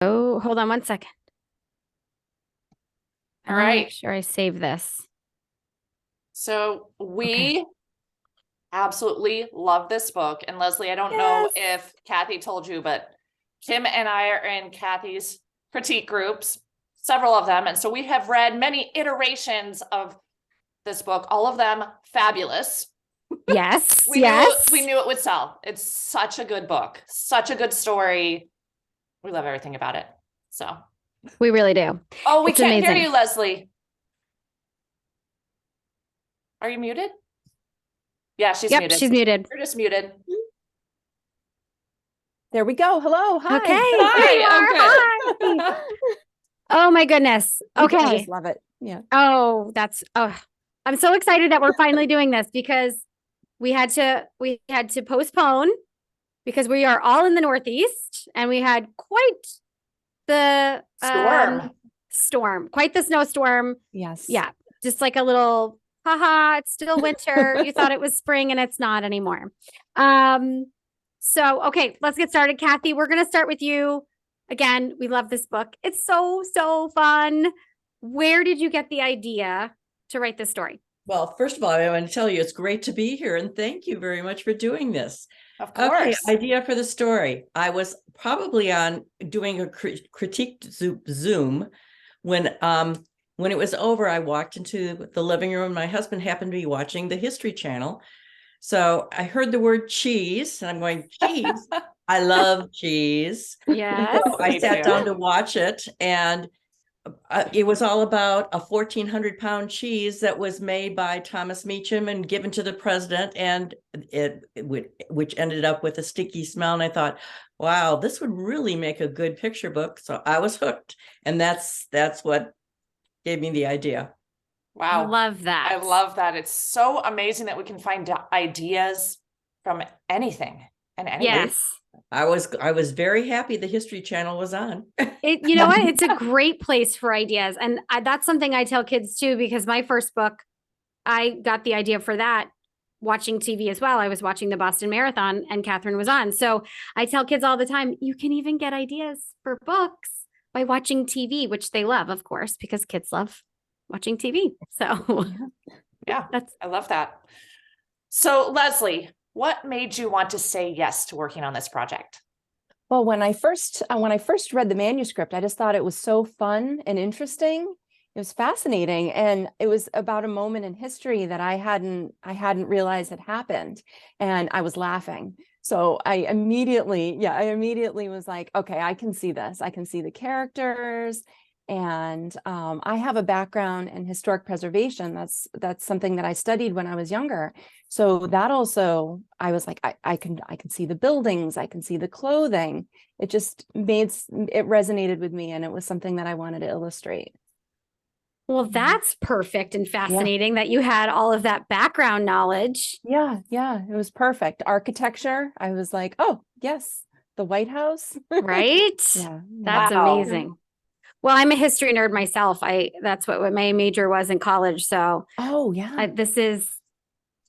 Oh, hold on one second. All right. Make sure I save this. So Okay. we absolutely love this book. And Lesley, I don't know Yes. if Cathy told you, but Kim and I are in Cathy's critique groups, several of them. And so we have read many iterations of this book, all of them fabulous. Yes. We Yes. knew it would sell. It's such a good book, such a good story. We love everything about it. So, We really do. oh, we It's can't hear amazing. you, Lesley. Are you muted? Yeah, she's Yep, muted. she's muted. You're just muted. There we go. Hello. Okay, Hi. there you Hi. are. Oh, good. Hi. Oh my goodness. I Okay. just love it. Yeah. Oh, I'm so excited that we're finally doing this because we had to postpone because we are all in the Northeast and we had quite the storm, quite the snowstorm. Yes. Yeah, just like a little haha, it's still winter. You thought it was spring and it's not anymore. So okay, let's get started. Cathy, we're gonna start with you. Again, we love this book. It's so fun. Where did you get the idea to write this story? Well, first of all, I want to tell you it's great to be here and thank you very much for doing this. Of course. Okay, idea for the story. I was probably on doing a critique Zoom when it was over. I walked into the living room. My husband happened to be watching the History Channel. So I heard the word cheese and I'm going, cheese. I love cheese. Yes. So I sat down to watch it, and it was all about a 1,400-pound cheese that was made by Thomas Meacham and given to the president, and which ended up with a sticky smell. And I thought, wow, this would really make a good picture book. So I was hooked, and that's what gave me the idea. Wow. I love that. I love that. It's so amazing that we can find ideas from anything and anything. Yes. I was very happy the History Channel was on. You know what? It's a great place for ideas. And that's something I tell kids too, because my first book, I got the idea for that watching TV as well. I was watching the Boston Marathon and Catherine was on. So I tell kids all the time, you can even get ideas for books by watching TV, which they love, of course, because kids love watching TV. So yeah, I love that. So Lesley, what made you want to say yes to working on this project? Well, when I first read the manuscript, I just thought it was so fun and interesting. It was fascinating, and it was about a moment in history that I hadn't realized had happened, and I was laughing. So I immediately was like, okay, I can see this. I can see the characters. And I have a background in historic preservation. That's something that I studied when I was younger. So that also, I was like, I can see the buildings, I can see the clothing. It resonated with me, and it was something that I wanted to illustrate. Well, that's perfect and fascinating that you had all of that background knowledge. Yeah, it was perfect. Architecture, I was like, oh, yes, the White House. Right? Yeah. That's amazing. Well, I'm a history nerd myself. That's what my major was in college. So, oh yeah, this is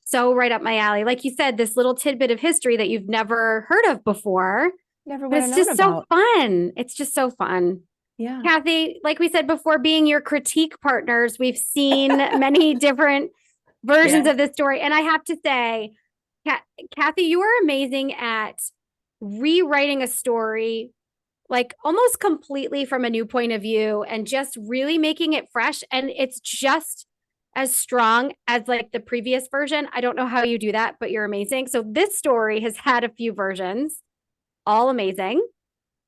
so right up my alley. Like you said, this little tidbit of history that you've never heard of before. Never would have known It's just so fun. It's just so fun. Yeah. Cathy, like we said before, being your critique partners, we've seen many different versions of this story. And I have to say, Cathy, you are amazing at rewriting a story like almost completely from a new point of view and just really making it fresh. And it's just as strong as like the previous version. I don't know how you do that, but you're amazing. So this story has had a few versions, all amazing.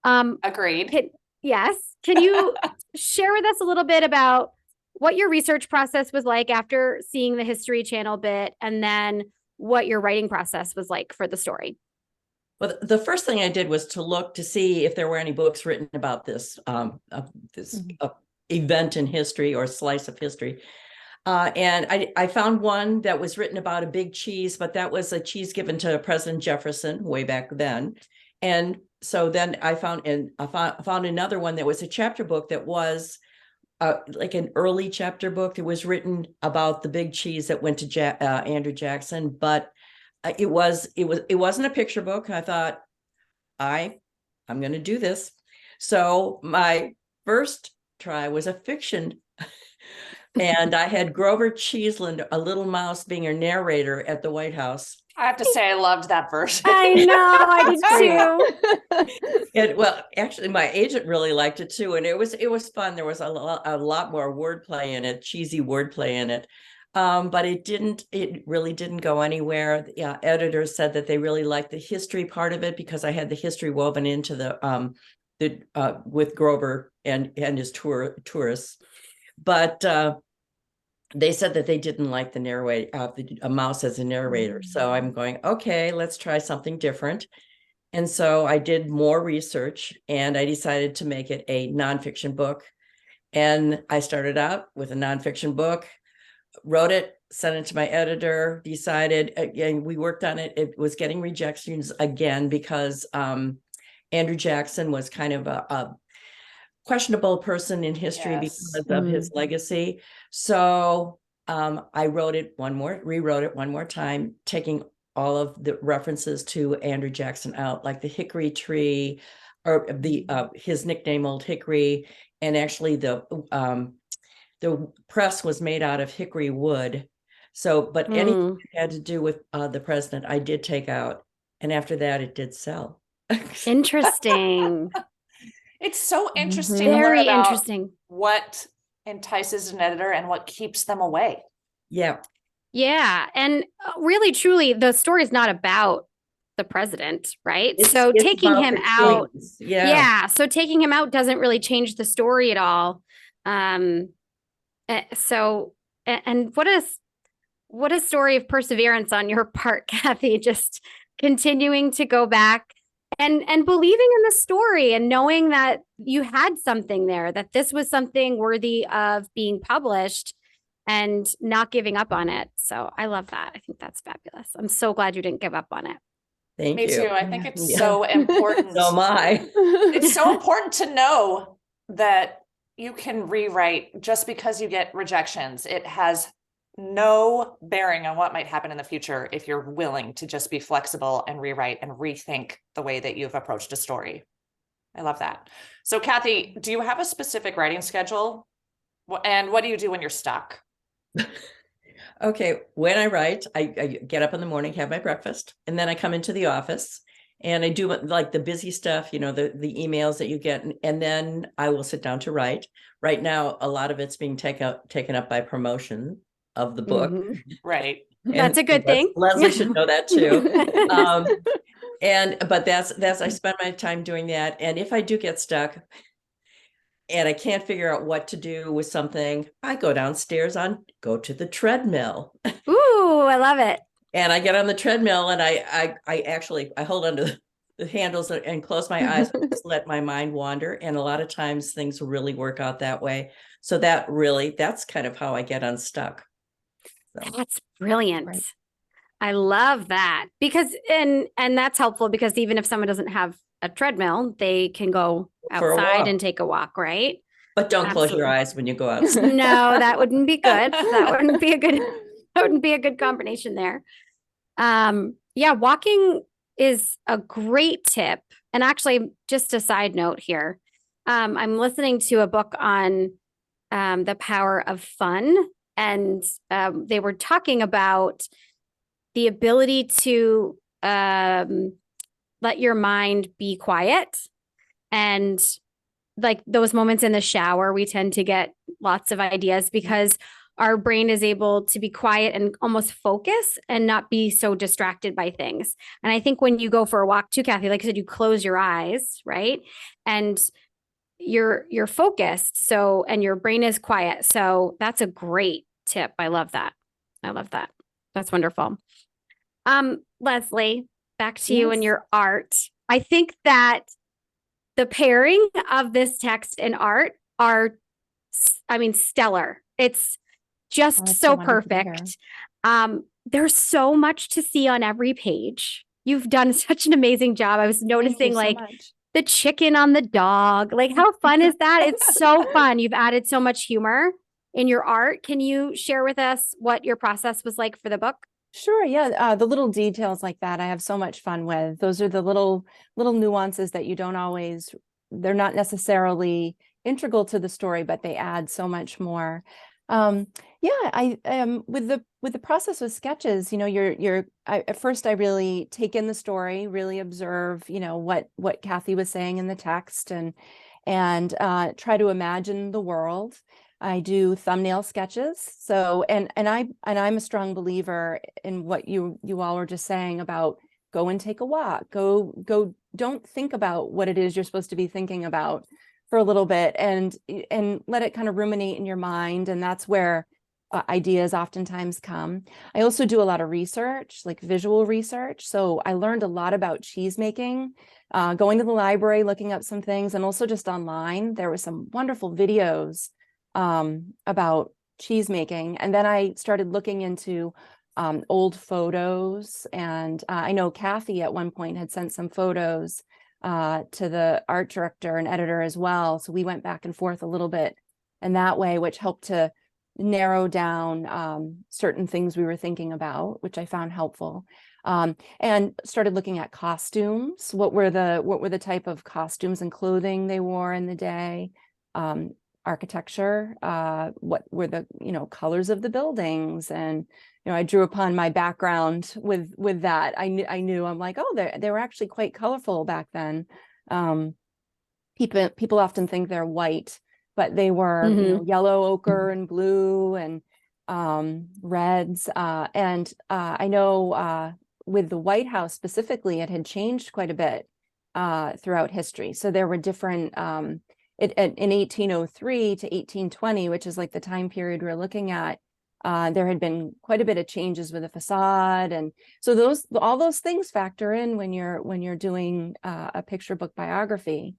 Agreed. Yes. Can you share with us a little bit about what your research process was like after seeing the History Channel bit, and then what your writing process was like for the story? Well, the first thing I did was to look to see if there were any books written about this event in history or slice of history. And I found one that was written about a big cheese, but that was a cheese given to President Jefferson way back then. And so then I found another one that was a chapter book that was like an early chapter book that was written about the big cheese that went to Andrew Jackson, but it wasn't a picture book. I thought I'm going to do this. So my first try was a fiction. And I had Grover Cheeseland, a little mouse, being a narrator at the White House. I have to say, I loved that version. I know, I did too. And well, actually, my agent really liked it too, and it was fun. There was a lot more wordplay in it, cheesy wordplay in it, but it really didn't go anywhere. The editors said that they really liked the history part of it because I had the history woven into the with Grover and his tourists, but they said that they didn't like the narrator, a mouse as a narrator. So I'm going, okay, let's try something different. And so I did more research and I decided to make it a nonfiction book. And I started out with a nonfiction book, wrote it, sent it to my editor, decided, and we worked on it. It was getting rejections again because Andrew Jackson was kind of a questionable person in history because of his legacy. So I rewrote it one more time, taking all of the references to Andrew Jackson out, like the hickory tree, or the his nickname Old Hickory, and actually the press was made out of hickory wood. So, but anything that had to do with the president, I did take out, and after that, it did sell. Interesting. It's so interesting to learn Very about interesting. what entices an editor and what keeps them away. Yeah. Yeah. And really, truly, the story is not about the president, right? It's taking about him the out. kings. Yeah. So taking him out doesn't really change the story at all. And what a story of perseverance on your part, Cathy, just continuing to go back and believing in the story and knowing that you had something there, that this was something worthy of being published and not giving up on it. So I love that. I think that's fabulous. I'm so glad you didn't give up on it. Thank Me you. too. I think it's so important. So am I. It's so important to know that you can rewrite just because you get rejections. It has no bearing on what might happen in the future if you're willing to just be flexible and rewrite and rethink the way that you've approached a story. I love that. So Cathy, do you have a specific writing schedule? And what do you do when you're stuck? Okay, when I write, I get up in the morning, have my breakfast, and then I come into the office and I do like the busy stuff, the emails that you get, and then I will sit down to write. Right now, a lot of it's being taken up by promotion of the book. Right. That's a good thing. Lesley should know that too. But that's I spend my time doing that. And if I do get stuck and I can't figure out what to do with something, I go downstairs go to the treadmill. Ooh, I love it. And I get on the treadmill and I actually hold onto the handles and close my eyes and just let my mind wander. And a lot of times things really work out that way. So that's kind of how I get unstuck. So. That's brilliant. Right. I love that because, and that's helpful because even if someone doesn't have a treadmill, they can go outside and take a walk, right? But don't close your eyes when you go out. No, that wouldn't be good. That wouldn't be a good combination there. Yeah, walking is a great tip. And actually, just a side note here, I'm listening to a book on the power of fun. And they were talking about the ability to let your mind be quiet. And like those moments in the shower, we tend to get lots of ideas because our brain is able to be quiet and almost focus and not be so distracted by things. And I think when you go for a walk too, Cathy, like I said, you close your eyes, right? And you're focused. So, and your brain is quiet. So that's a great tip. I love that. That's wonderful. Lesley, back to you and your art. I think that the pairing of this text and art are, stellar. It's just so perfect. There's so much to see on every page. You've done such an amazing job. I was noticing the chicken on the dog. Like, how fun is that? It's so fun. You've added so much humor in your art. Can you share with us what your process was like for the book? Sure. Yeah. The little details like that, I have so much fun with. Those are the little nuances that you don't always they're not necessarily integral to the story, but they add so much more. Yeah, with the process with sketches, at first I really take in the story, really observe, what Cathy was saying in the text, and try to imagine the world. I do thumbnail sketches. So, and I'm a strong believer in what you all were just saying about go and take a walk, go, don't think about what it is you're supposed to be thinking about for a little bit, and let it kind of ruminate in your mind. And that's where ideas oftentimes come. I also do a lot of research, like visual research. So I learned a lot about cheese making, going to the library, looking up some things, and also just online. There were some wonderful videos about cheese making. And then I started looking into old photos. And I know Cathy at one point had sent some photos to the art director and editor as well. So we went back and forth a little bit in that way, which helped to narrow down certain things we were thinking about, which I found helpful. And started looking at costumes. What were the type of costumes and clothing they wore in the day? Architecture, what were the colors of the buildings, and I drew upon my background with that. I knew I'm like, oh, they were actually quite colorful back then. People often think they're white, but they were yellow, ochre, and blue, and reds. And I know with the White House specifically, it had changed quite a bit throughout history. So there were different. In 1803 to 1820, which is like the time period we're looking at, there had been quite a bit of changes with the facade, and so all those things factor in when you're doing a picture book biography,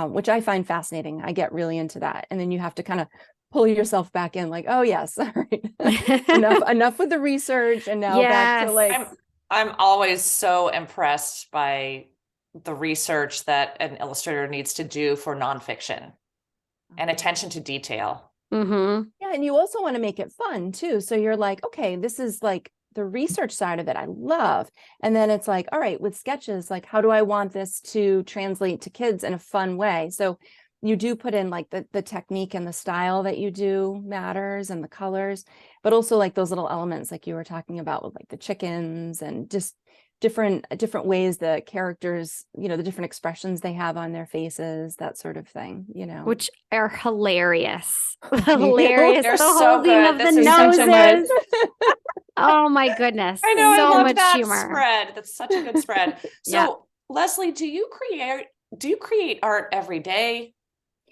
which I find fascinating. I get really into that, and then you have to kind of pull yourself back in, like, oh yes, all right, enough with the research, and now back to like. I'm always so impressed by the research that an illustrator needs to do for nonfiction and attention to detail. Mm-hmm. Yeah, and you also want to make it fun too. So you're like, okay, this is like the research side of it I love. And then it's like, all right, with sketches, like, how do I want this to translate to kids in a fun way? So you do put in like the technique and the style that you do matters, and the colors, but also like those little elements like you were talking about with like the chickens, and just different ways the characters, the different expressions they have on their faces, that sort of thing, which are hilarious. Hilarious. They're the so holding good. of This the is such a good- noses. Oh my goodness. I know, so I love much that humor. spread. That's such a good spread. So Yeah. Lesley, do you create art every day?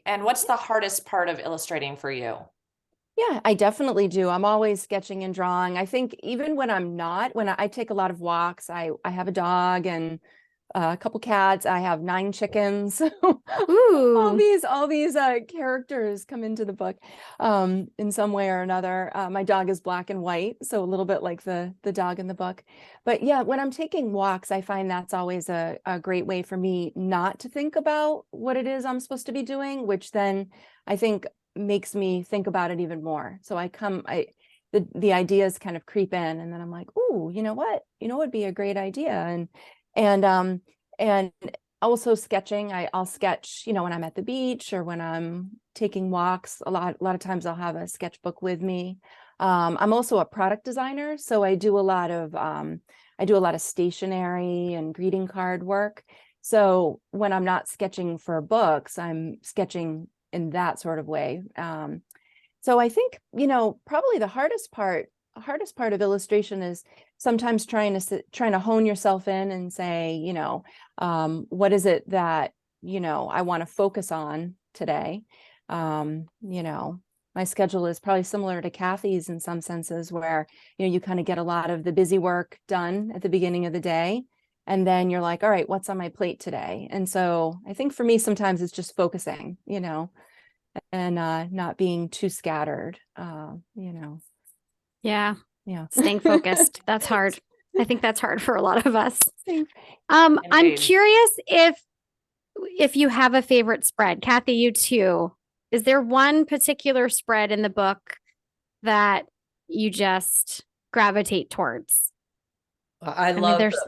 And what's the hardest part of illustrating for you? Yeah, I definitely do. I'm always sketching and drawing. I think even when I take a lot of walks, I have a dog and a couple cats. I have 9 chickens. Ooh. all these characters come into the book in some way or another. My dog is black and white, so a little bit like the dog in the book. But yeah, when I'm taking walks, I find that's always a great way for me not to think about what it is I'm supposed to be doing, which then I think makes me think about it even more. So the ideas kind of creep in, and then I'm like, ooh, you know what would be a great idea, and also sketching. I'll sketch, when I'm at the beach or when I'm taking walks. A lot of times I'll have a sketchbook with me. I'm also a product designer, so I do a lot of stationery and greeting card work. So when I'm not sketching for books, I'm sketching in that sort of way. So I think, probably the hardest part of illustration is sometimes trying to hone yourself in and say, what is it that, I want to focus on today? My schedule is probably similar to Cathy's in some senses, where, you kind of get a lot of the busy work done at the beginning of the day. And then you're like, all right, what's on my plate today? And so I think for me, sometimes it's just focusing, and not being too scattered, Yeah. Yeah. Staying focused. That's hard. I think that's hard for a lot of us. I'm Indeed. curious if you have a favorite spread. Cathy, you too. Is there one particular spread in the book that you just gravitate towards? I mean, love there's-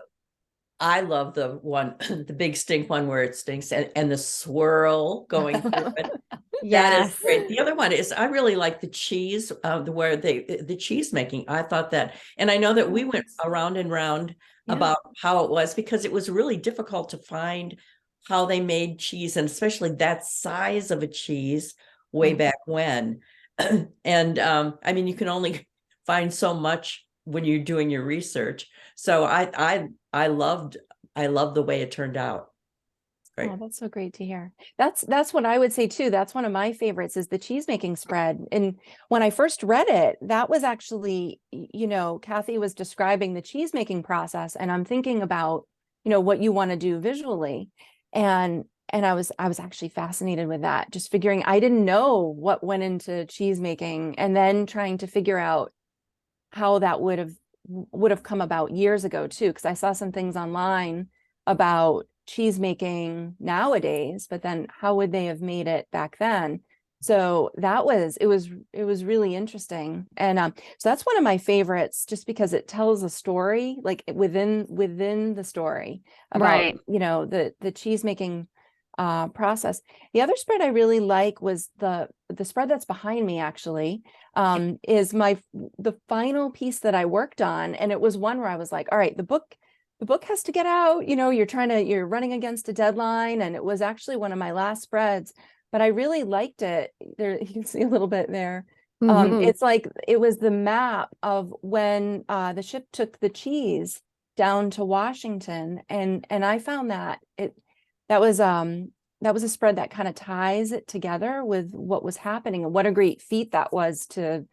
I love the one, the big stink one where it stinks and the swirl going through it. That Yes. is great. The other one is I really like the cheese, where the cheese making. I thought that, and I know that we went around and round about how it was, because it was really difficult to find how they made cheese, and especially that size of a cheese way back when. And I mean, you can only find so much when you're doing your research. So I loved the way it turned out. Great. Oh, that's so great to hear. That's what I would say too. That's one of my favorites, is the cheese making spread. And when I first read it, that was actually, Cathy was describing the cheese making process, and I'm thinking about, what you want to do visually. And I was actually fascinated with that, just figuring, I didn't know what went into cheese making, and then trying to figure out how that would have come about years ago too, because I saw some things online about cheese making nowadays, but then how would they have made it back then? So it was really interesting. And so that's one of my favorites, just because it tells a story, like within the story about, Right. the cheese making process. The other spread I really like was the spread that's behind me, actually, is the final piece that I worked on. And it was one where I was like, all right, the book has to get out, you're running against a deadline. And it was actually one of my last spreads, but I really liked it. There, you can see a little bit there. Mhm. It's like, it was the map of when the ship took the cheese down to Washington. And I found that that was a spread that kind of ties it together with what was happening, and what a great feat that was to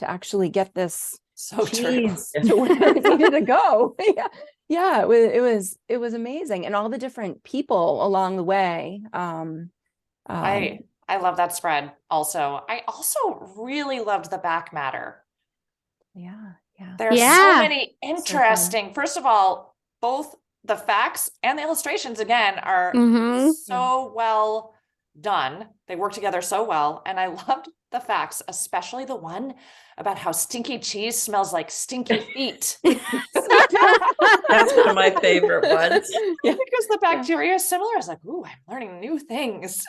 actually get this So true. cheese to where it needed to go. Yeah, it was amazing, and all the different people along the way. I love that spread also. I also really loved the back matter. Yeah. There are so Yeah. many interesting, first of all, both the facts and the illustrations again are Mhm. so well done. They work together so well. And I loved the facts, especially the one about how stinky cheese smells like stinky feet. That's one of my favorite ones. Yeah. Because the bacteria is similar. I was like, ooh, I'm learning new things.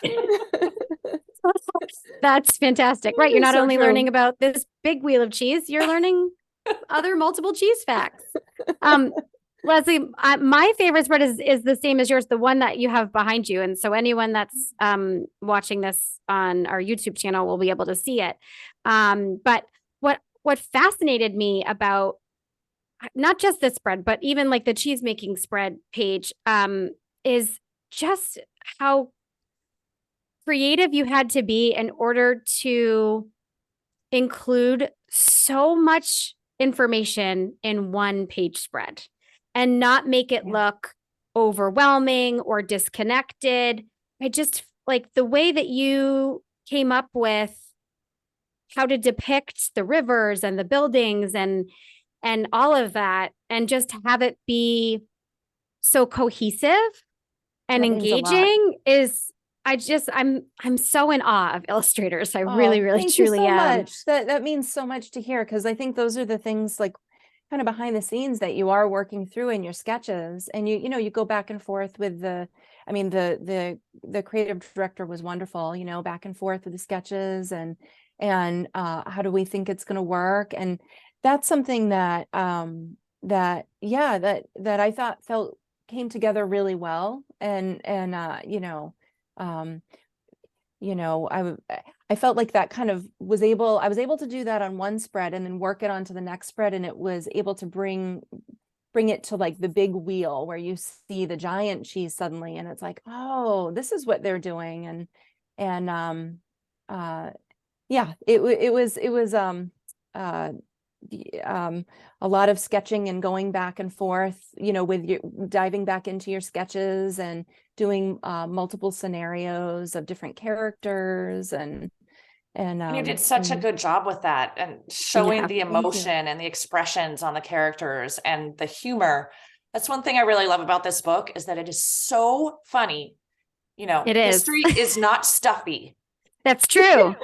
That's fantastic. Right. You're not So only true. learning about this big wheel of cheese, you're learning other multiple cheese facts. Lesley, my favorite spread is the same as yours, the one that you have behind you. And so anyone that's watching this on our YouTube channel will be able to see it. But what fascinated me about not just this spread, but even like the cheese making spread page, is just how creative you had to be in order to include so much information in one page spread and not make it look overwhelming or disconnected. I just like the way that you came up with how to depict the rivers and the buildings and all of that, and just have it be so cohesive and That means a lot. engaging is I'm so in awe of illustrators. I really, really, Thank you truly so am. much. That means so much to hear, because I think those are the things, like, kind of behind the scenes, that you are working through in your sketches, and you go back and forth with the creative director was wonderful, back and forth with the sketches, and how do we think it's going to work? And that's something that that I felt came together really well. And I felt like that kind of I was able to do that on one spread and then work it onto the next spread, and it was able to bring it to like the big wheel where you see the giant cheese suddenly, and it's like, oh, this is what they're doing. It was a lot of sketching and going back and forth, with your diving back into your sketches and doing multiple scenarios of different characters, and you did such a good job with that, and showing the emotion and the expressions on the characters and the humor. That's one thing I really love about this book, is that it is so funny. It is. History is not stuffy. That's true.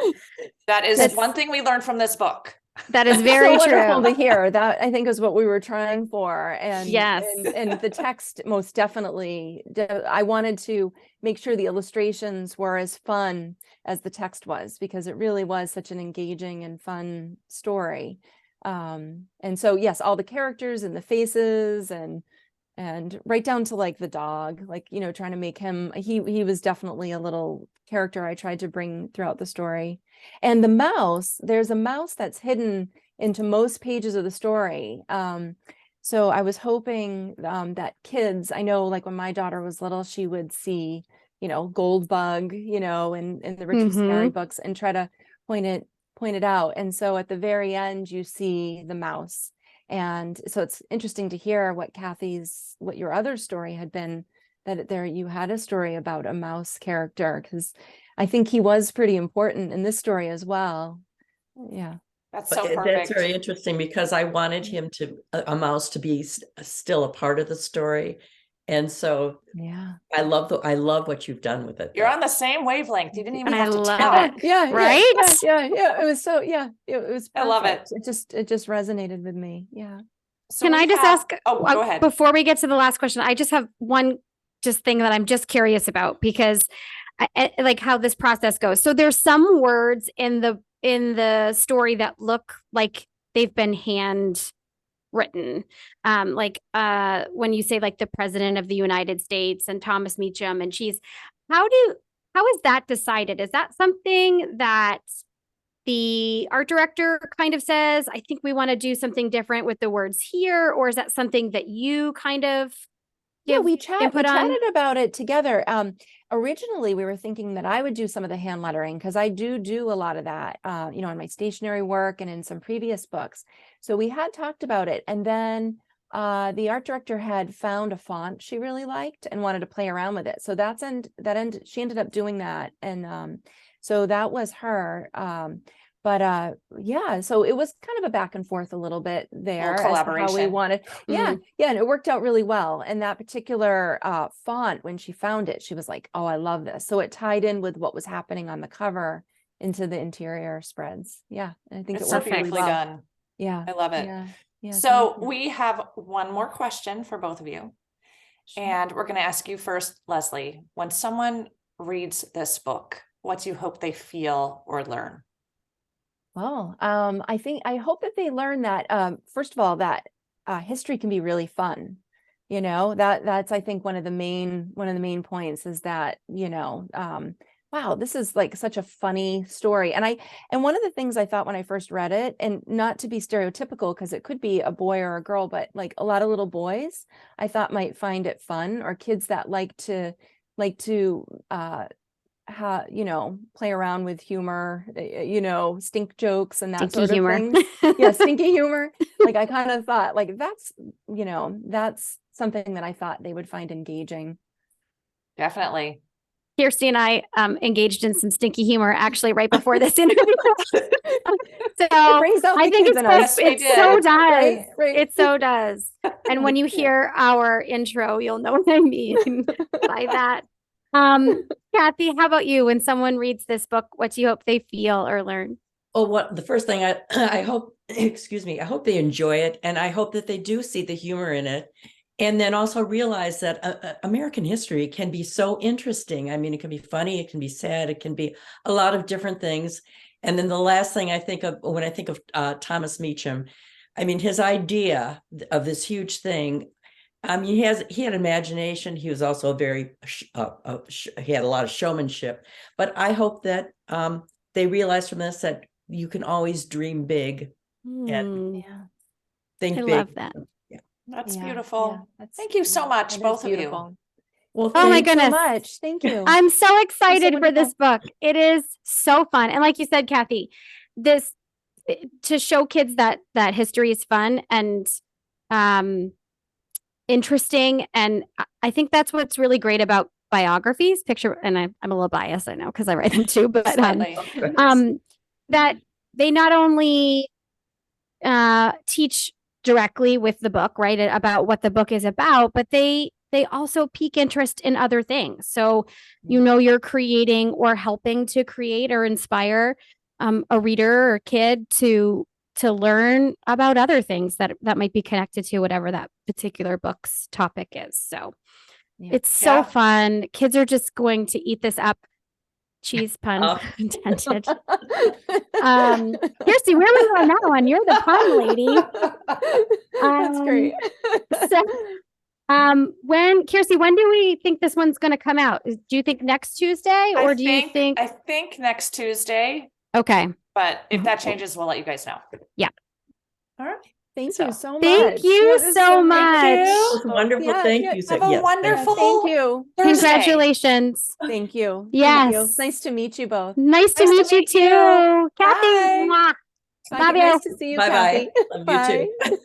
That is one thing we learned from this book. That is very so wonderful true. to hear. That I think is what we were trying for. And Yes. and the text most definitely, I wanted to make sure the illustrations were as fun as the text was, because it really was such an engaging and fun story. And so, yes, all the characters and the faces and right down to like the dog, like, you know, trying to make him, he was definitely a little character I tried to bring throughout the story. And the mouse, there's a mouse that's hidden into most pages of the story. So I was hoping that kids, I know like when my daughter was little, she would see, you know, Goldbug, you know, in the Richard Scarry books, and try to point it out. And so at the very end, you see the mouse. And so it's interesting to hear what your other story had been, that there you had a story about a mouse character, because I think he was pretty important in this story as well. Yeah. That's But so that's perfect. very interesting, because I wanted him a mouse to be still a part of the story. And so Yeah. I love what you've done with it. You're on the same wavelength. You didn't even I have to love tell. it. Yeah. Right? Yeah. It was so, yeah, it was I love it. perfect. It just resonated with me. Yeah. So Can we I just have- ask, Oh, go ahead. before we get to the last question, I just have one thing that I'm just curious about, because like how this process goes. So there's some words in the story that look like they've been hand written. Like when you say like the president of the United States and Thomas Meacham and cheese, how is that decided? Is that something that the art director kind of says, I think we want to do something different with the words here? Or is that something that you kind of Yeah, give we input on? chatted about it together. Originally we were thinking that I would do some of the hand lettering, because I do a lot of that, you know, in my stationery work and in some previous books. So we had talked about it, and then the art director had found a font she really liked and wanted to play around with it. So she ended up doing that, and so that was her. But yeah, so it was kind of a back and forth a little bit there as to how we collaboration. wanted. Yeah, and it worked out really well. And that particular font, when she found it, she was like, "Oh, I love this." So it tied in with what was happening on the cover into the interior spreads. Yeah, and I think It's it so worked really beautifully well. done. Yeah, I love it. yeah. So thank you. we have one more question for both of you. Sure. And we're going to ask you first, Lesley, when someone reads this book, what do you hope they feel or learn? Well, I hope that they learn that, first of all, that history can be really fun. You know, that's, I think, one of the main points is that, you know, wow, this is like such a funny story. And one of the things I thought when I first read it, and not to be stereotypical, because it could be a boy or a girl, but like a lot of little boys, I thought might find it fun, or kids that like to you know, play around with humor, you know, stink jokes and that Stinky sort of humor. thing. Yeah, stinky humor. Like I kind of thought like that's, you know, that's something that I thought they would find engaging. Definitely. Kirsty and I engaged in some stinky humor actually right before this interview. So It brings out I the think kids it's in us. so, Yes, we it so did. does. Right. It so does. And when you hear our intro, you'll know what I mean by that. Cathy, how about you? When someone reads this book, what do you hope they feel or learn? Oh, the first thing I hope, excuse me, I hope they enjoy it, and I hope that they do see the humor in it, and then also realize that American history can be so interesting. I mean, it can be funny, it can be sad, it can be a lot of different things. And then the last thing I think of when I think of Thomas Meacham, I mean, his idea of this huge thing. He had imagination. He was also very he had a lot of showmanship. But I hope that they realize from this that you can always dream big and Yeah. think I big. love that. That's Yeah, beautiful. yeah, Thank you so much, that is both of you. beautiful. Well, Oh my Thanks so goodness. much. Thank you. I'm so excited for wonderful. this book. It is so fun. And like you said, Cathy, this to show kids that history is fun and interesting. And I think that's what's really great about biographies, and I'm a little biased, I know, because I write them too, but Slightly. that they not only teach directly with the book, right, about what the book is about, but they also pique interest in other things. So, you know, you're creating or helping to create or inspire a reader or kid to to learn about other things that might be connected to whatever that particular book's topic is. So Yeah. it's so Yeah. fun. Kids are just going to eat this up. Cheese pun Oh. intended. Kirsty, where were you on that one? You're the pun lady. That's great. When do we think this one's going to come out? Do you think next Tuesday, or do you think? I think next Tuesday, Okay. but if that changes, we'll let you guys know. Yeah. All right. Thank So, you so much. Thank you Yeah, this is so much. Thank It you. was wonderful. Yeah, Thank yeah. you. Have a Yes, wonderful Thank you. Thursday. Congratulations. Thank you. Yes. Thank you. It's nice to meet you both. Nice to Nice meet to you meet you. too. Kathy. Bye. Mwah. Bye. Love you. Nice to see you, Bye-bye. Kathy. Love you too. Bye.